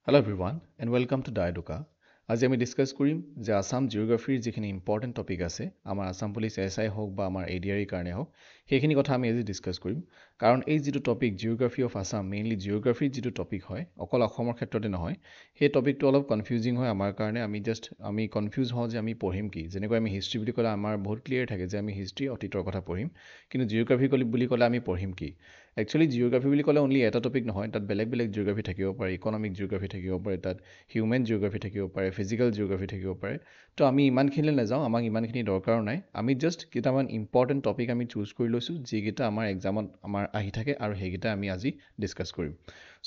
Hello everyone and welcome to Diadoka. আজি আমি discuss কৰিম যে আসাম জিওগ্ৰাফিৰ যিখিনি ইম্পৰ্টেণ্ট টপিক আছে আমাৰ আসাম পুলিচ এছআই হওক বা আমাৰ এডিআৰিৰ কাৰণে হওক সেইখিনি কথা আমি আজি ডিসকাস কৰিম কাৰণ এই যিটো topic geography of Assam mainly জিওগ্ৰাফিৰ যিটো টপিক হয় অকল অসমৰ ক্ষেত্ৰতে নহয় সেই টপিকটো অলপ কনফিউজিং হয় আমাৰ কাৰণে আমি কনফিউজ হওঁ যে আমি পঢ়িম কি যেনেকৈ আমি হিষ্ট্ৰী বুলি ক'লে আমাৰ বহুত ক্লিয়াৰ থাকে যে আমি হিষ্ট্ৰী অতীতৰ কথা পঢ়িম কিন্তু জিওগ্ৰাফি বুলি ক'লে আমি পঢ়িম কি একচুৱেলি জিওগ্ৰাফি বুলি ক'লে অনলি এটা টপিক নহয় তাত বেলেগ বেলেগ জিওগ্ৰাফি থাকিব পাৰে ইকনমিক জিওগ্ৰাফি থাকিব পাৰে তাত হিউমেন জিওগ্ৰাফি থাকিব পাৰে ফিজিকেল জিওগ্ৰাফি থাকিব পাৰে তো আমি ইমানখিনিলৈ নাযাওঁ আমাক ইমানখিনি দৰকাৰো নাই আমি জাষ্ট কেইটামান ইম্পৰ্টেণ্ট টপিক আমি চুজ কৰি লৈছোঁ যিকেইটা আমাৰ এক্সামত আমাৰ আহি থাকে আৰু সেইকেইটা আমি আজি ডিছকাছ কৰিম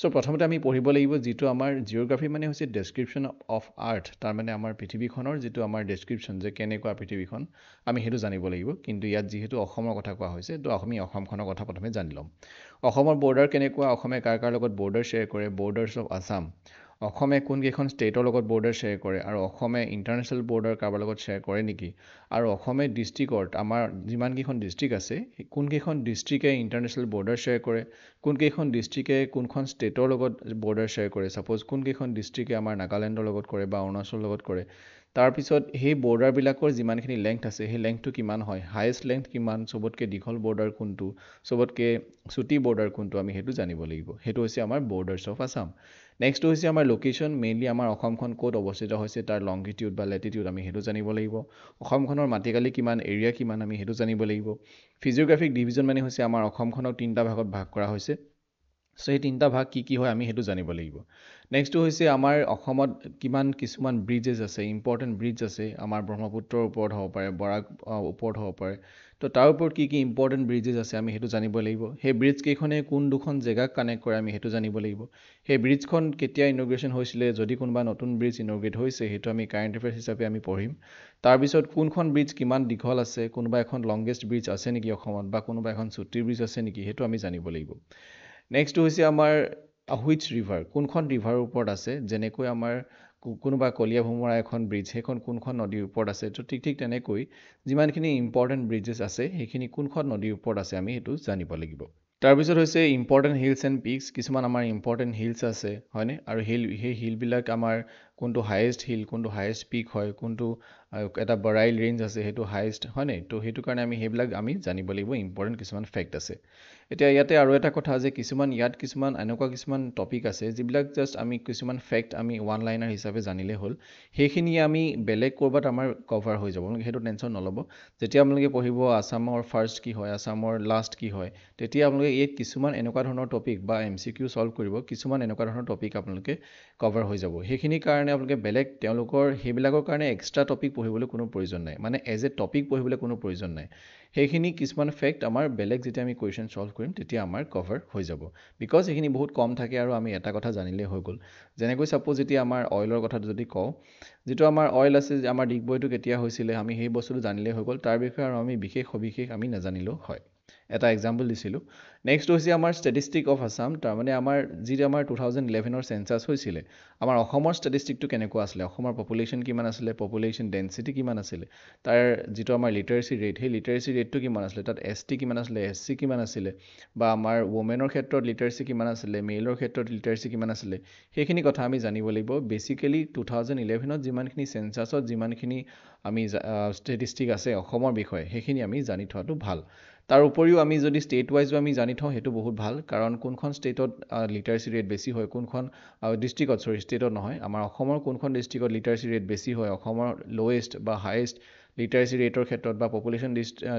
চ' প্ৰথমতে আমি পঢ়িব লাগিব যিটো আমাৰ জিঅ'গ্ৰাফি মানে হৈছে ডেছক্ৰিপশ্যন অফ আৰ্থ তাৰমানে আমাৰ পৃথিৱীখনৰ যিটো আমাৰ ডেছক্ৰিপশ্যন যে কেনেকুৱা পৃথিৱীখন আমি সেইটো জানিব লাগিব কিন্তু ইয়াত যিহেতু অসমৰ কথা কোৱা হৈছে তো আমি অসমখনৰ কথা প্ৰথমে জানি ল'ম অসমৰ বৰ্ডাৰ কেনেকুৱা অসমে কাৰ কাৰ লগত বৰ্ডাৰ শ্বেয়াৰ কৰে বৰ্ডাৰ্ছ অফ আছাম অসমে কোনকেইখন ষ্টেটৰ লগত বৰ্ডাৰ শ্বেয়াৰ কৰে আৰু অসমে ইণ্টাৰনেশ্যনেল বৰ্ডাৰ কাৰোবাৰ লগত শ্বেয়াৰ কৰে নেকি আৰু অসমে ডিষ্ট্ৰিক্টত আমাৰ যিমানকেইখন ডিষ্ট্ৰিক্ট আছে কোনকেইখন ডিষ্ট্ৰিক্টে ইণ্টাৰনেশ্যনেল বৰ্ডাৰ শ্বেয়াৰ কৰে কোনকেইখন ডিষ্ট্ৰিক্টে কোনখন ষ্টেটৰ লগত বৰ্ডাৰ শ্বেয়াৰ কৰে ছাপ'জ কোনকেইখন ডিষ্ট্ৰিক্টে আমাৰ নাগালেণ্ডৰ লগত কৰে বা অৰুণাচলৰ লগত কৰে তাৰপিছত সেই বৰ্ডাৰবিলাকৰ যিমানখিনি লেংথ আছে সেই লেংথটো কিমান হয় হায়েষ্ট লেংথ কিমান চবতকৈ দীঘল বৰ্ডাৰ কোনটো চবতকৈ চুটি বৰ্ডাৰ কোনটো আমি সেইটো জানিব লাগিব সেইটো হৈছে আমাৰ বৰ্ডাৰ্ছ অফ আছাম নেক্সটটো হৈছে আমাৰ লোকেশ্যন মেইনলি আমাৰ অসমখন ক'ত অৱস্থিত হৈছে তাৰ লংগিটিউড বা লেটিটিউড আমি সেইটো জানিব লাগিব অসমখনৰ মাটিকালি কিমান এৰিয়া কিমান আমি সেইটো জানিব লাগিব ফিজিঅ'গ্ৰাফিক ডিভিজন মানে হৈছে আমাৰ অসমখনক তিনিটা ভাগত ভাগ কৰা হৈছে চ' সেই তিনিটা ভাগ কি হয় আমি সেইটো জানিব লাগিব নেক্সটটো হৈছে আমাৰ অসমত কিমান কিছুমান ব্ৰিজেছ আছে ইম্পৰ্টেণ্ট ব্ৰিজ আছে আমাৰ ব্ৰহ্মপুত্ৰৰ ওপৰত হ'ব পাৰে বৰাক ওপৰত হ'ব পাৰে তো তাৰ ওপৰত কি ইম্পৰ্টেণ্ট ব্ৰিজেছ আছে আমি সেইটো জানিব লাগিব সেই ব্ৰিজ কেইখনে কোন দুখন জেগাক কানেক্ট কৰে আমি সেইটো জানিব লাগিব সেই ব্ৰিজখন কেতিয়া ইনগ্ৰেশ্যন হৈছিলে যদি কোনোবা নতুন ব্ৰিজ ইনগ্ৰেট হৈছে সেইটো আমি কাৰেণ্ট এফেয়াৰ্ছ হিচাপে আমি পঢ়িম তাৰপিছত কোনখন ব্ৰিজ কিমান দীঘল আছে কোনোবা এখন লংগেষ্ট ব্ৰিজ আছে নেকি অসমত বা কোনোবা এখন চুটি ব্ৰিজ আছে নেকি সেইটো আমি জানিব লাগিব নেক্সটটো হৈছে আমাৰ হুইচ ৰিভাৰ কোনখন ৰিভাৰৰ ওপৰত আছে যেনেকৈ আমাৰ কোনোবা কলীয়া ভোমোৰা এখন ব্ৰিজ সেইখন কোনখন নদীৰ ওপৰত আছে তো ঠিক তেনেকৈ যিমানখিনি ইম্পৰ্টেণ্ট ব্ৰিজেছ আছে সেইখিনি কোনখন নদীৰ ওপৰত আছে আমি সেইটো জানিব লাগিব তাৰপিছত হৈছে ইম্পৰ্টেণ্ট হিলছ এণ্ড পিকছ কিছুমান আমাৰ ইম্পৰ্টেণ্ট হিলছ আছে হয়নে আৰু সেই হিলবিলাক আমাৰ কোনটো হায়েষ্ট হিল কোনটো হায়েষ্ট পিক হয় কোনটো এটা বৰাইল ৰেঞ্জ আছে সেইটো হায়েষ্ট হয়নে তো সেইটো কাৰণে সেইবিলাক আমি জানিব লাগিব ইম্পৰ্টেণ্ট কিছুমান ফেক্ট আছে এতিয়া ইয়াতে আৰু এটা কথা যে কিছুমান এনেকুৱা কিছুমান টপিক আছে যিবিলাক জাষ্ট আমি কিছুমান ফেক্ট আমি ওৱান লাইনাৰ হিচাপে জানিলে হ'ল সেইখিনি আমি বেলেগ ক'ৰবাত আমাৰ কভাৰ হৈ যাব সেইটো টেনশ্যন নল'ব যেতিয়া আপোনালোকে পঢ়িব আছামৰ ফাৰ্ষ্ট কি হয় আছামৰ লাষ্ট কি হয় তেতিয়া আপোনালোকে ইয়াত কিছুমান এনেকুৱা ধৰণৰ টপিক বা MCQ ছল্ভ কৰিব কিছুমান এনেকুৱা ধৰণৰ টপিক আপোনালোকে কভাৰ হৈ যাব সেইখিনিৰ কাৰণে আপোনালোকে বেলেগ তেওঁলোকৰ সেইবিলাকৰ কাৰণে এক্সট্ৰা টপিক পঢ়িবলৈ কোনো প্ৰয়োজন নাই মানে এজ এ টপিক পঢ়িবলৈ কোনো প্ৰয়োজন নাই সেইখিনি কিছুমান ফেক্ট আমাৰ বেলেগ যেতিয়া আমি কুৱেশ্যন ছল্ভ কৰিম তেতিয়া আমাৰ কভাৰ হৈ যাব বিকজ সেইখিনি বহুত কম থাকে আৰু আমি এটা কথা জানিলেই হৈ গ'ল যেনেকৈ ছাপ'জ এতিয়া আমাৰ অইলৰ কথা যদি কওঁ যিটো আমাৰ অইল আছে আমাৰ ডিগবৈটো কেতিয়া হৈছিলে আমি সেই বস্তুটো জানিলেই হৈ গ'ল তাৰ বিষয়ে আৰু আমি বিশেষ সবিশেষ আমি নাজানিলেও হয় এটা এক্সাম্পল দিছিলোঁ নেক্সট হৈছে আমাৰ ষ্টেটিষ্টিক অফ আছাম তাৰমানে আমাৰ যিটো আমাৰ 2011ৰ চেঞ্চাছ হৈছিলে আমাৰ অসমৰ ষ্টেটিষ্টিকটো কেনেকুৱা আছিলে অসমৰ পপুলেশ্যন কিমান আছিলে পপুলেশ্যন ডেঞ্চিটি কিমান আছিলে তাৰ যিটো আমাৰ লিটাৰেচি ৰেট সেই লিটাৰেচি ৰেটটো কিমান আছিলে তাত ST কিমান আছিলে SC কিমান আছিলে বা আমাৰ ৱমেনৰ ক্ষেত্ৰত লিটাৰেচি কিমান আছিলে মেইলৰ ক্ষেত্ৰত লিটাৰেচি কিমান আছিলে সেইখিনি কথা আমি জানিব লাগিব বেচিকেলি 2011ত যিমানখিনি চেঞ্চাছত যিমানখিনি আমি ষ্টেটিষ্টিক আছে অসমৰ বিষয়ে সেইখিনি আমি জানি থোৱাটো ভাল তাৰ উপৰিও আমি যদি ষ্টেট ৱাইজো আমি জানি থওঁ সেইটো বহুত ভাল কাৰণ কোনখন ষ্টেটত লিটাৰেচি ৰেট বেছি হয় কোনখন ডিষ্ট্ৰিক্টত ষ্টেটত নহয় আমাৰ অসমৰ কোনখন ডিষ্ট্ৰিক্টত লিটাৰেচি ৰেট বেছি হয় অসমৰ লৱেষ্ট বা হায়েষ্ট লিটাৰেচি ৰেটৰ ক্ষেত্ৰত বা পপুলেশ্যন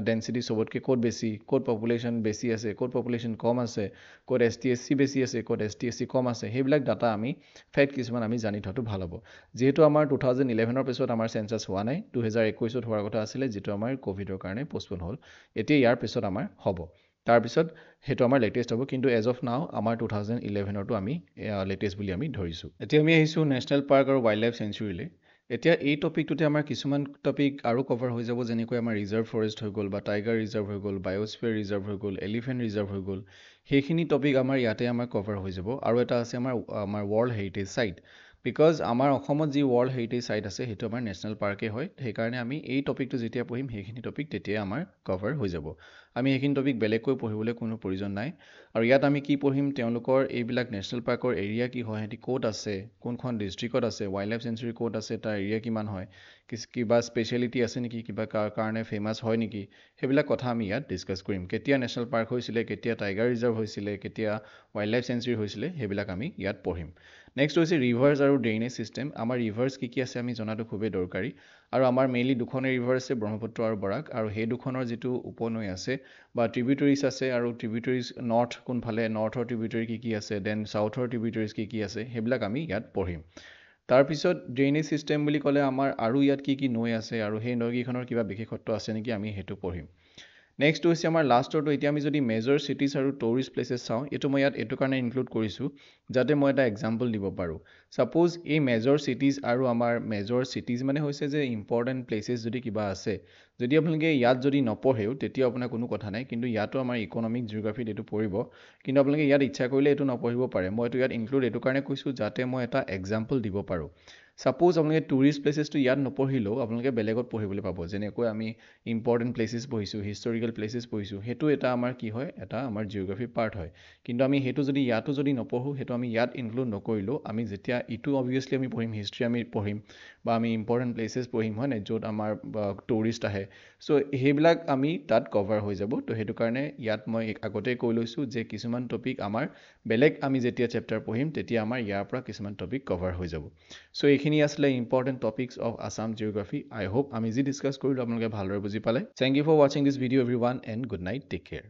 ডেঞ্চিটি চবতকৈ ক'ত বেছি ক'ত পপুলেশ্যন বেছি আছে ক'ত পপুলেশ্যন কম আছে ক'ত ST SC বেছি আছে ক'ত ST SC কম আছে সেইবিলাক ডাটা আমি ফেক্ট কিছুমান আমি জানি থোৱাটো ভাল হ'ব যিহেতু আমাৰ 2011ৰ পিছত আমাৰ চেঞ্চাছ হোৱা নাই 2021ত হোৱাৰ কথা আছিলে যিটো আমাৰ ক'ভিডৰ কাৰণে পষ্টপন হ'ল এতিয়া ইয়াৰ পিছত আমাৰ হ'ব তাৰপিছত সেইটো আমাৰ লেটেষ্ট হ'ব কিন্তু এজ অফ নাও আমাৰ 2011ৰটো আমি লেটেষ্ট বুলি আমি ধৰিছোঁ এতিয়া আমি আহিছোঁ নেশ্যনেল পাৰ্ক আৰু ৱাইল্ড লাইফ চেঞ্চুৰীলৈ এতিয়া এই টপিকটোতে আমাৰ কিছুমান টপিক আৰু কভাৰ হৈ যাব যেনেকৈ আমাৰ ৰিজাৰ্ভ ফৰেষ্ট হৈ গ'ল বা টাইগাৰ ৰিজাৰ্ভ হৈ গ'ল বায়'স্ফিয়াৰ ৰিজাৰ্ভ হৈ গ'ল এলিফেণ্ট ৰিজাৰ্ভ হৈ গ'ল সেইখিনি টপিক আমাৰ ইয়াতে আমাৰ কভাৰ হৈ যাব আৰু এটা আছে আমাৰ ৱৰ্ল্ড হেৰিটেজ চাইট বিকজ আমাৰ অসমত যি ৱৰ্ল্ড হেৰিটেজ চাইট আছে সেইটো আমাৰ নেশ্যনেল পাৰ্কেই হয় সেইকাৰণে আমি এই টপিকটো যেতিয়া পঢ়িম সেইখিনি টপিক তেতিয়াই আমাৰ কভাৰ হৈ যাব আমি সেইখিনি টপিক বেলেগকৈ পঢ়িবলৈ কোনো প্ৰয়োজন নাই আৰু ইয়াত আমি কি পঢ়িম তেওঁলোকৰ এইবিলাক নেশ্যনেল পাৰ্কৰ এৰিয়া কি হয় সিহঁতি ক'ত আছে কোনখন ডিষ্ট্ৰিক্টত আছে ৱাইল্ড লাইফ চেঞ্চুৰী ক'ত আছে তাৰ এৰিয়া কিমান হয় কিবা স্পেচিয়েলিটি আছে নেকি কিবা কাৰণে ফেমাছ হয় নেকি সেইবিলাক কথা আমি ইয়াত ডিছকাছ কৰিম কেতিয়া নেশ্যনেল পাৰ্ক হৈছিলে কেতিয়া টাইগাৰ ৰিজাৰ্ভ হৈছিলে কেতিয়া ৱাইল্ড লাইফ চেঞ্চুৰী হৈছিলে সেইবিলাক আমি ইয়াত পঢ়িম নেক্সট হৈছে ৰিভাৰ্ছ আৰু ড্ৰেইনেজ ছিষ্টেম আমাৰ ৰিভাৰ্ছ কি আছে আমি জনাটো খুবেই দৰকাৰী আৰু আমাৰ মেইনলি দুখনেই ৰিভাৰ আছে ব্ৰহ্মপুত্ৰ আৰু বৰাক আৰু সেই দুখনৰ যিটো উপনৈ আছে বা ট্ৰিবিউটৰিজ আছে আৰু ট্ৰিবিউটৰিজ নৰ্থ কোনফালে নৰ্থৰ ট্ৰিবিউটৰি কি আছে দেন চাউথৰ ট্ৰিবিউটৰিজ কি আছে সেইবিলাক আমি ইয়াত পঢ়িম তাৰপিছত ড্ৰেইনেজ ছিষ্টেম বুলি ক'লে আমাৰ আৰু ইয়াত কি নৈ আছে আৰু সেই নৈকেইখনৰ কিবা বিশেষত্ব আছে নেকি আমি সেইটো পঢ়িম নেক্সট হৈছে আমাৰ লাষ্টৰটো এতিয়া আমি যদি মেজৰ চিটিজ আৰু টুৰিষ্ট প্লেচেছ চাওঁ এইটো মই ইয়াত এইটো কাৰণে ইনক্লুড কৰিছোঁ যাতে মই এটা এক্সাম্পল দিব পাৰোঁ ছাপ'জ এই মেজৰ চিটিজ আৰু আমাৰ মেজৰ চিটিজ মানে হৈছে যে ইম্পৰ্টেণ্ট প্লেচেছ যদি কিবা আছে যদি আপোনালোকে ইয়াত যদি নপঢ়েও তেতিয়া আপোনাৰ কোনো কথা নাই কিন্তু ইয়াতো আমাৰ ইকনমিক জিঅ'গ্ৰাফিত এইটো পৰিব কিন্তু আপোনালোকে ইয়াত ইচ্ছা কৰিলে এইটো নপঢ়িব পাৰে মই এইটো ইয়াত ইনক্লুড এইটো কাৰণে কৈছোঁ যাতে মই এটা এক্সাম্পল দিব পাৰোঁ ছাপ'জ আপোনালোকে টুৰিষ্ট প্লেচেছটো ইয়াত নপঢ়িলেও আপোনালোকে বেলেগত পঢ়িবলৈ পাব যেনেকৈ আমি ইম্পৰ্টেণ্ট প্লেচেছ পঢ়িছোঁ হিষ্টৰিকেল প্লেচেছ পঢ়িছোঁ সেইটো এটা আমাৰ কি হয় এটা আমাৰ জিঅ'গ্ৰাফি পাৰ্ট হয় কিন্তু আমি সেইটো যদি ইয়াতো যদি নপঢ়োঁ সেইটো আমি ইয়াত ইনক্লুড নকৰিলেও আমি যেতিয়া ইটো অবভিয়াছলি আমি পঢ়িম হিষ্ট্ৰী আমি পঢ়িম বা আমি ইম্পৰ্টেণ্ট প্লেচেছ পঢ়িম হয় নাই য'ত আমাৰ টুৰিষ্ট আহে চ' সেইবিলাক আমি তাত কভাৰ হৈ যাব তো সেইটো কাৰণে ইয়াত মই আগতেই কৈ লৈছোঁ যে কিছুমান টপিক আমাৰ বেলেগ আমি যেতিয়া চেপ্টাৰ পঢ়িম তেতিয়া আমাৰ ইয়াৰ পৰা কিছুমান টপিক কভাৰ হৈ যাব চ' এইখিনি আছিলে important topics of Assam geography I hope আমি যি ডিছকাছ কৰিলোঁ আপোনালোকে ভালদৰে বুজি পালে থেংক ইউ ফৰ ৱাচিং this video' everyone and good night take care